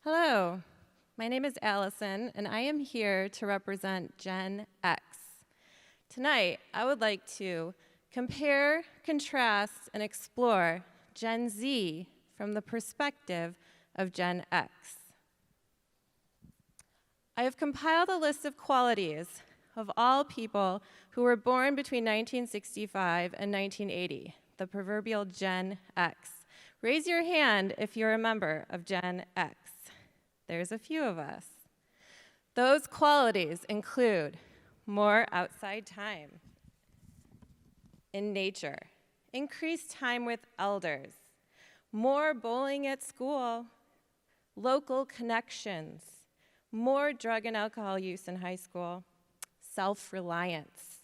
Hello, my name is Allison, and I am here to represent Gen X. Tonight, I would like to compare, contrast, and explore Gen Z from the perspective of Gen X. I have compiled a list of qualities of all people who were born between 1965 and 1980, the proverbial Gen X. Raise your hand if you're a member of Gen X. There's a few of us. Those qualities include more outside time in nature, increased time with elders, more bowling at school, local connections, more drug and alcohol use in high school, self-reliance,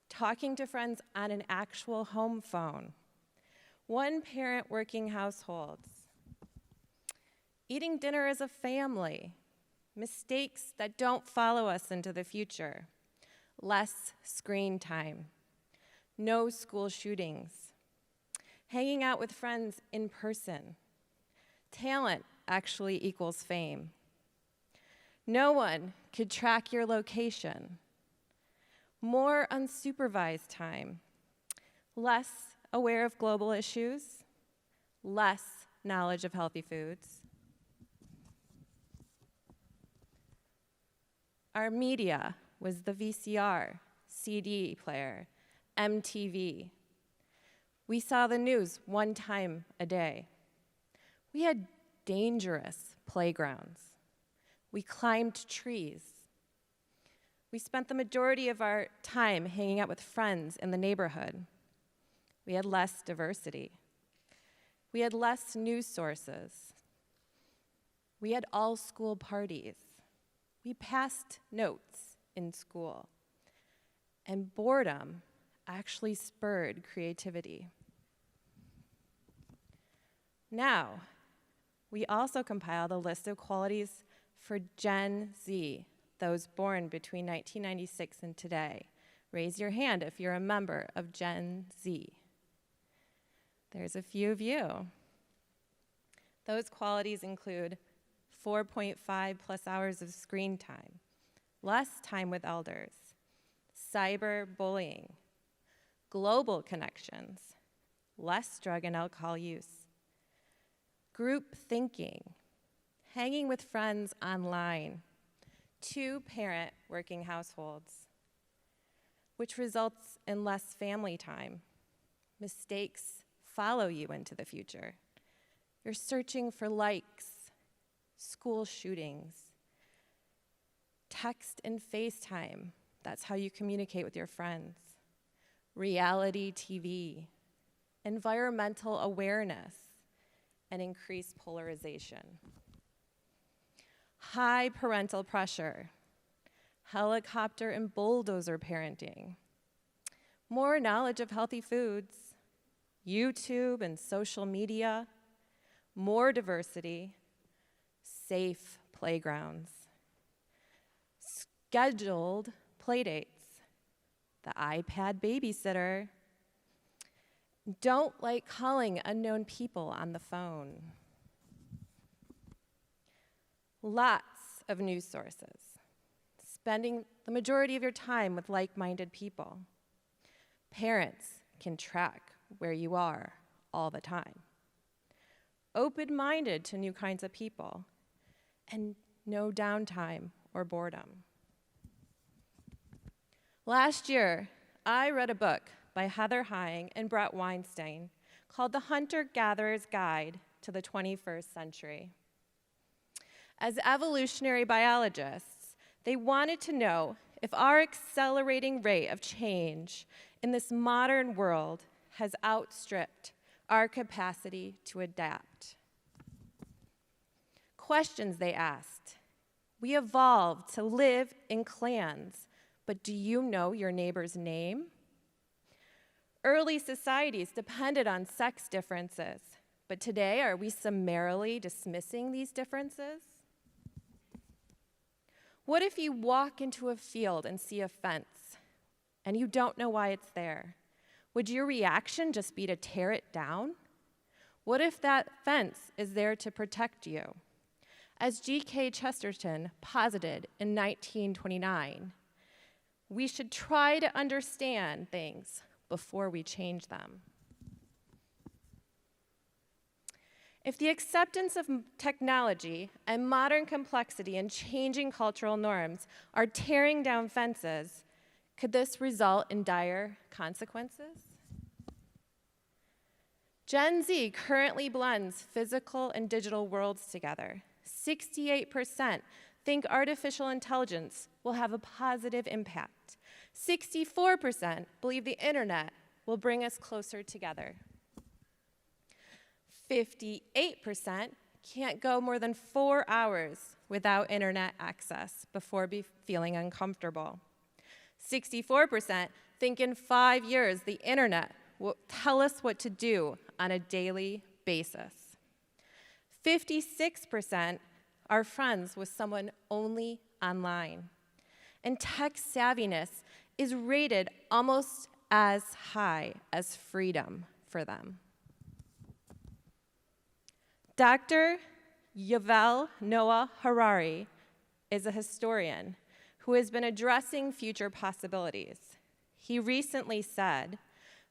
talking to friends on an actual home phone, one-parent working households, eating dinner as a family, mistakes that don't follow us into the future, less screen time, no school shootings, hanging out with friends in person, talent actually equals fame, no one could track your location, more unsupervised time, less aware of global issues, less knowledge of healthy foods. Our media was the VCR, CD player, MTV. We saw the news one time a day. We had dangerous playgrounds. We climbed trees. We spent the majority of our time hanging out with friends in the neighborhood. We had less diversity. We had less news sources. We had all school parties. We passed notes in school. And boredom actually spurred creativity. Now, we also compiled a list of qualities for Gen Z, those born between 1996 and today. Raise your hand if you're a member of Gen Z. There's a few of you. Those qualities include 4.5 plus hours of screen time, less time with elders, cyber bullying, global connections, less drug and alcohol use, group thinking, hanging with friends online, two-parent working households, which results in less family time. Mistakes follow you into the future. You're searching for likes, school shootings, text and FaceTime, that's how you communicate with your friends, reality TV, environmental awareness, and increased polarization. High parental pressure, helicopter and bulldozer parenting, more knowledge of healthy foods, YouTube and social media, more diversity, safe playgrounds, scheduled playdates, the iPad babysitter, don't like calling unknown people on the phone. Lots of news sources, spending the majority of your time with like-minded people. Parents can track where you are all the time. Open-minded to new kinds of people, and no downtime or boredom. Last year, I read a book by Heather Heying and Brett Weinstein called The Hunter-Gatherer's Guide to the 21st Century. As evolutionary biologists, they wanted to know if our accelerating rate of change in this modern world has outstripped our capacity to adapt. Questions they asked. We evolved to live in clans, but do you know your neighbor's name? Early societies depended on sex differences, but today are we summarily dismissing these differences? What if you walk into a field and see a fence and you don't know why it's there? Would your reaction just be to tear it down? What if that fence is there to protect you? As G.K. Chesterton posited in 1929, we should try to understand things before we change them. If the acceptance of technology and modern complexity and changing cultural norms are tearing down fences, could this result in dire consequences? Gen Z currently blends physical and digital worlds together. 68% think artificial intelligence will have a positive impact. 64% believe the internet will bring us closer together. 58% can't go more than 4 hours without internet access before feeling uncomfortable. 64% think in 5 years the internet will tell us what to do on a daily basis. 56% are friends with someone only online. And tech savviness is rated almost as high as freedom for them. Dr. Yuval Noah Harari is a historian who has been addressing future possibilities. He recently said,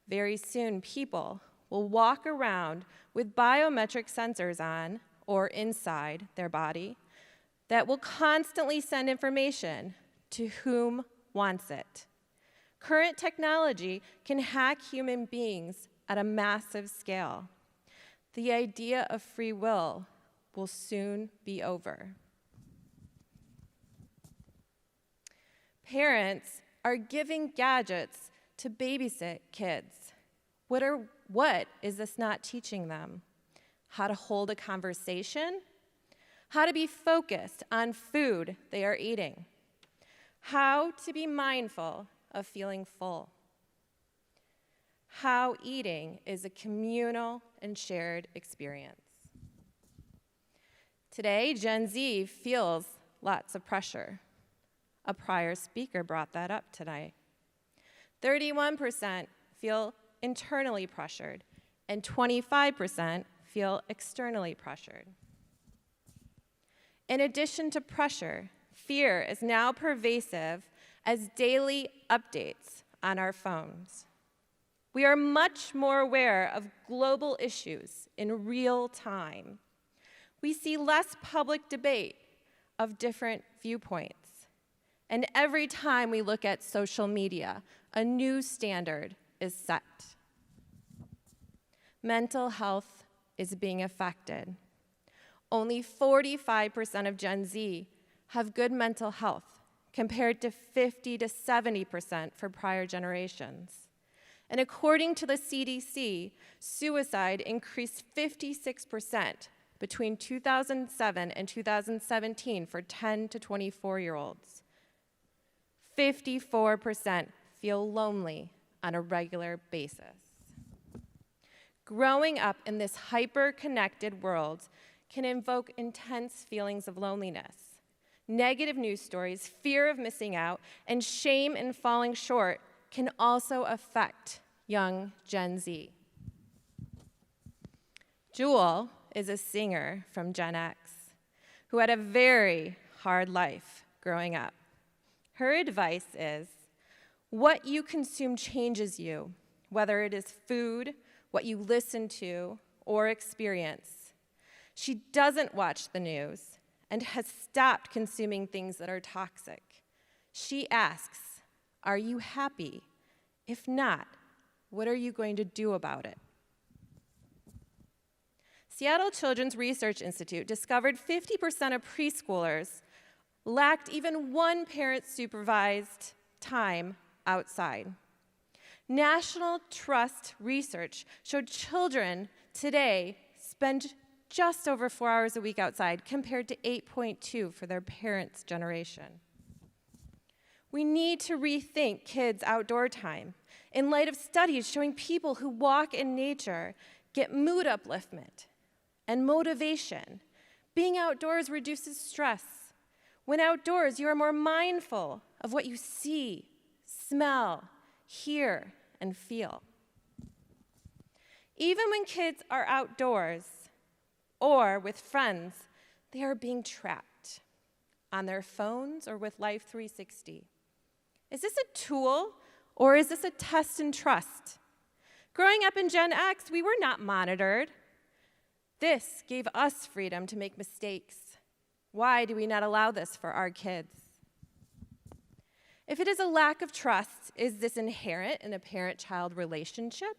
very soon people will walk around with biometric sensors on or inside their body that will constantly send information to whom wants it. Current technology can hack human beings at a massive scale. The idea of free will soon be over. Parents are giving gadgets to babysit kids. What is this not teaching them? How to hold a conversation? How to be focused on food they are eating? How to be mindful of feeling full? How eating is a communal and shared experience. Today, Gen Z feels lots of pressure. A prior speaker brought that up tonight. 31% feel internally pressured, and 25% feel externally pressured. In addition to pressure, fear is now pervasive as daily updates on our phones. We are much more aware of global issues in real time. We see less public debate of different viewpoints. And every time we look at social media, a new standard is set. Mental health is being affected. Only 45% of Gen Z have good mental health, compared to 50 to 70% for prior generations. And according to the CDC, suicide increased 56% between 2007 and 2017 for 10 to 24-year-olds. 54% feel lonely on a regular basis. Growing up in this hyper-connected world can invoke intense feelings of loneliness. Negative news stories, fear of missing out, and shame in falling short can also affect young Gen Z. Jewel is a singer from Gen X who had a very hard life growing up. Her advice is, what you consume changes you, whether it is food, what you listen to, or experience. She doesn't watch the news and has stopped consuming things that are toxic. She asks, are you happy? If not, what are you going to do about it? Seattle Children's Research Institute discovered 50% of preschoolers lacked even one parent-supervised time outside. National Trust research showed children today spend just over 4 hours a week outside, compared to 8.2 for their parents' generation. We need to rethink kids' outdoor time in light of studies showing people who walk in nature get mood upliftment and motivation. Being outdoors reduces stress. When outdoors, you are more mindful of what you see, smell, hear, and feel. Even when kids are outdoors or with friends, They are being trapped on their phones or with Life 360. Is this a tool or is this a test and trust? Growing up in Gen X, we were not monitored. This gave us freedom to make mistakes. Why do we not allow this for our kids? If it is a lack of trust, is this inherent in a parent-child relationship?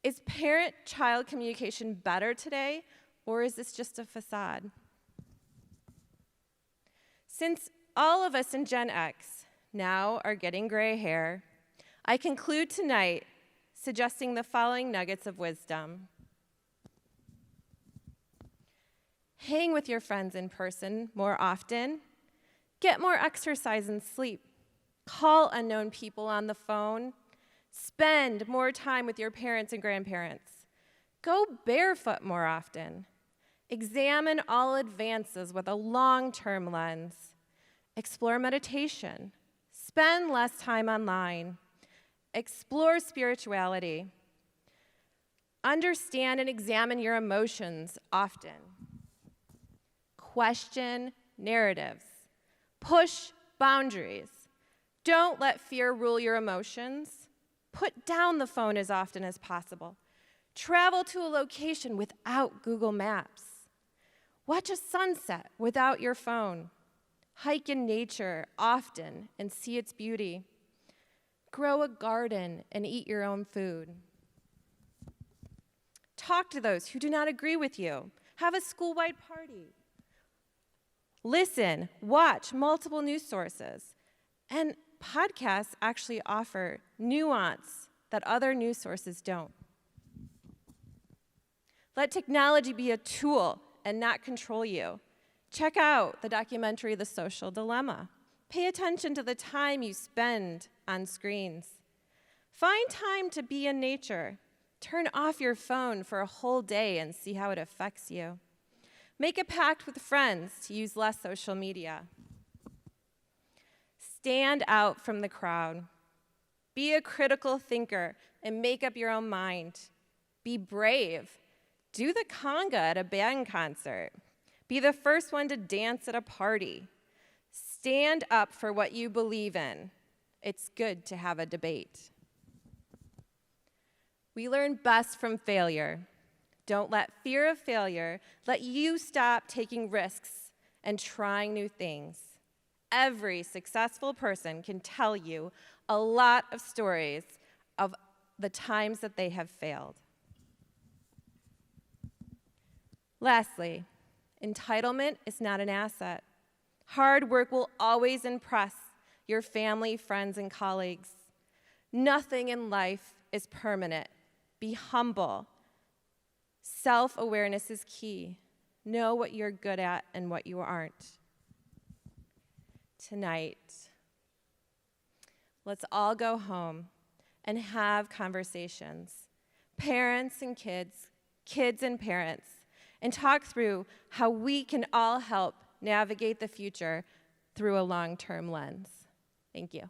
Is parent-child communication better today, or is this just a facade? Since all of us in Gen X now are getting gray hair, I conclude tonight suggesting the following nuggets of wisdom. Hang with your friends in person more often. Get more exercise and sleep. Call unknown people on the phone. Spend more time with your parents and grandparents. Go barefoot more often. Examine all advances with a long-term lens. Explore meditation. Spend less time online. Explore spirituality. Understand and examine your emotions often. Question narratives. Push boundaries. Don't let fear rule your emotions. Put down the phone as often as possible. Travel to a location without Google Maps. Watch a sunset without your phone. Hike in nature often and see its beauty. Grow a garden and eat your own food. Talk to those who do not agree with you. Have a school-wide party. Listen, watch multiple news sources. And podcasts actually offer nuance that other news sources don't. Let technology be a tool and not control you. Check out the documentary, The Social Dilemma. Pay attention to the time you spend on screens. Find time to be in nature. Turn off your phone for a whole day and see how it affects you. Make a pact with friends to use less social media. Stand out from the crowd. Be a critical thinker and make up your own mind. Be brave. Do the conga at a band concert. Be the first one to dance at a party. Stand up for what you believe in. It's good to have a debate. We learn best from failure. Don't let fear of failure let you stop taking risks and trying new things. Every successful person can tell you a lot of stories of the times that they have failed. Lastly, entitlement is not an asset. Hard work will always impress your family, friends, and colleagues. Nothing in life is permanent. Be humble. Self-awareness is key. Know what you're good at and what you aren't. Tonight, let's all go home and have conversations, parents and kids, kids and parents, and talk through how we can all help navigate the future through a long-term lens. Thank you.